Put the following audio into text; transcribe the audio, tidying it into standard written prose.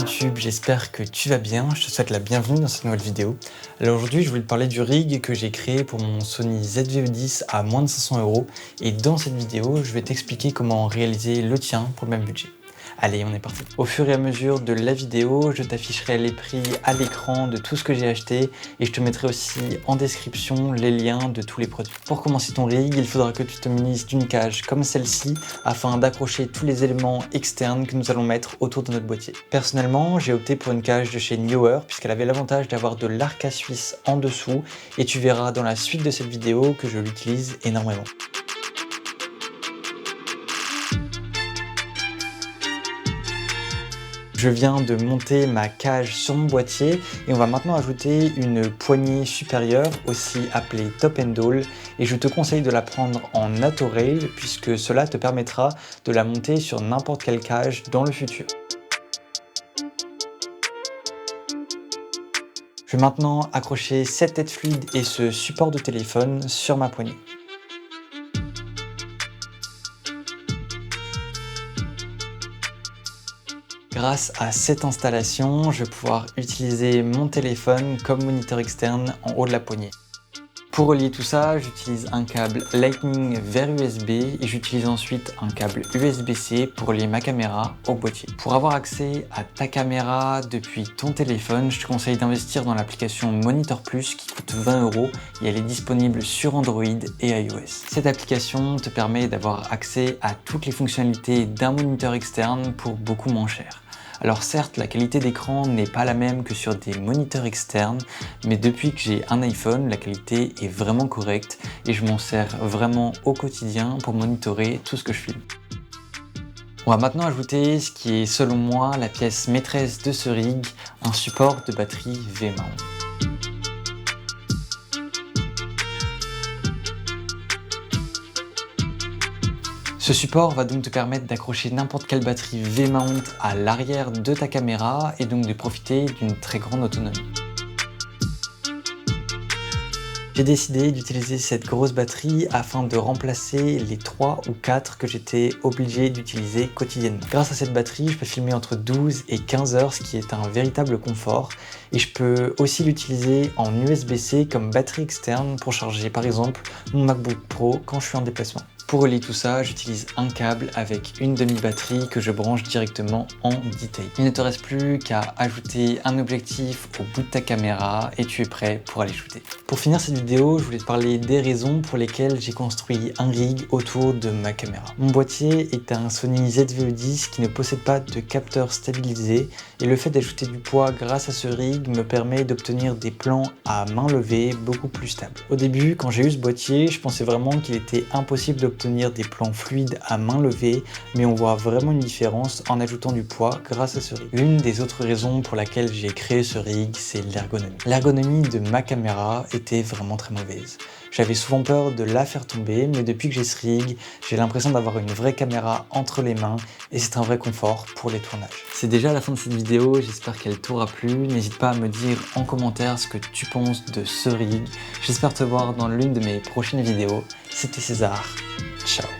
YouTube, j'espère que tu vas bien, je te souhaite la bienvenue dans cette nouvelle vidéo. Alors aujourd'hui je voulais te parler du rig que j'ai créé pour mon Sony ZV-E10 à moins de 500 € et dans cette vidéo je vais t'expliquer comment réaliser le tien pour le même budget. Allez, on est parti. Au fur et à mesure de la vidéo, je t'afficherai les prix à l'écran de tout ce que j'ai acheté et je te mettrai aussi en description les liens de tous les produits. Pour commencer ton rig, il faudra que tu te munies d'une cage comme celle-ci afin d'accrocher tous les éléments externes que nous allons mettre autour de notre boîtier. Personnellement, j'ai opté pour une cage de chez Neewer puisqu'elle avait l'avantage d'avoir de l'arc suisse en dessous et tu verras dans la suite de cette vidéo que je l'utilise énormément. Je viens de monter ma cage sur mon boîtier et on va maintenant ajouter une poignée supérieure, aussi appelée top and all, et je te conseille de la prendre en Autorail puisque cela te permettra de la monter sur n'importe quelle cage dans le futur. Je vais maintenant accrocher cette tête fluide et ce support de téléphone sur ma poignée. Grâce à cette installation, je vais pouvoir utiliser mon téléphone comme moniteur externe en haut de la poignée. Pour relier tout ça, j'utilise un câble Lightning vers USB et j'utilise ensuite un câble USB-C pour relier ma caméra au boîtier. Pour avoir accès à ta caméra depuis ton téléphone, je te conseille d'investir dans l'application Monitor Plus qui coûte 20 € et elle est disponible sur Android et iOS. Cette application te permet d'avoir accès à toutes les fonctionnalités d'un moniteur externe pour beaucoup moins cher. Alors certes, la qualité d'écran n'est pas la même que sur des moniteurs externes, mais depuis que j'ai un iPhone, la qualité est vraiment correcte et je m'en sers vraiment au quotidien pour monitorer tout ce que je filme. On va maintenant ajouter ce qui est selon moi la pièce maîtresse de ce rig, un support de batterie V-mount. Ce support va donc te permettre d'accrocher n'importe quelle batterie V-mount à l'arrière de ta caméra et donc de profiter d'une très grande autonomie. J'ai décidé d'utiliser cette grosse batterie afin de remplacer les 3 ou 4 que j'étais obligé d'utiliser quotidiennement. Grâce à cette batterie, je peux filmer entre 12 et 15 heures, ce qui est un véritable confort. Et je peux aussi l'utiliser en USB-C comme batterie externe pour charger par exemple mon MacBook Pro quand je suis en déplacement. Pour relier tout ça, j'utilise un câble avec une demi-batterie que je branche directement en D-Tape. Il ne te reste plus qu'à ajouter un objectif au bout de ta caméra et tu es prêt pour aller shooter. Pour finir cette vidéo, je voulais te parler des raisons pour lesquelles j'ai construit un rig autour de ma caméra. Mon boîtier est un Sony ZV-E10 qui ne possède pas de capteur stabilisé et le fait d'ajouter du poids grâce à ce rig me permet d'obtenir des plans à main levée beaucoup plus stables. Au début, quand j'ai eu ce boîtier, je pensais vraiment qu'il était impossible d'obtenir des plans fluides à main levée, mais on voit vraiment une différence en ajoutant du poids grâce à ce rig. L'une des autres raisons pour laquelle j'ai créé ce rig, c'est l'ergonomie. L'ergonomie de ma caméra était vraiment très mauvaise. J'avais souvent peur de la faire tomber, mais depuis que j'ai ce rig, j'ai l'impression d'avoir une vraie caméra entre les mains et c'est un vrai confort pour les tournages. C'est déjà la fin de cette vidéo, j'espère qu'elle t'aura plu. N'hésite pas à me dire en commentaire ce que tu penses de ce rig. J'espère te voir dans l'une de mes prochaines vidéos. C'était César. Ciao.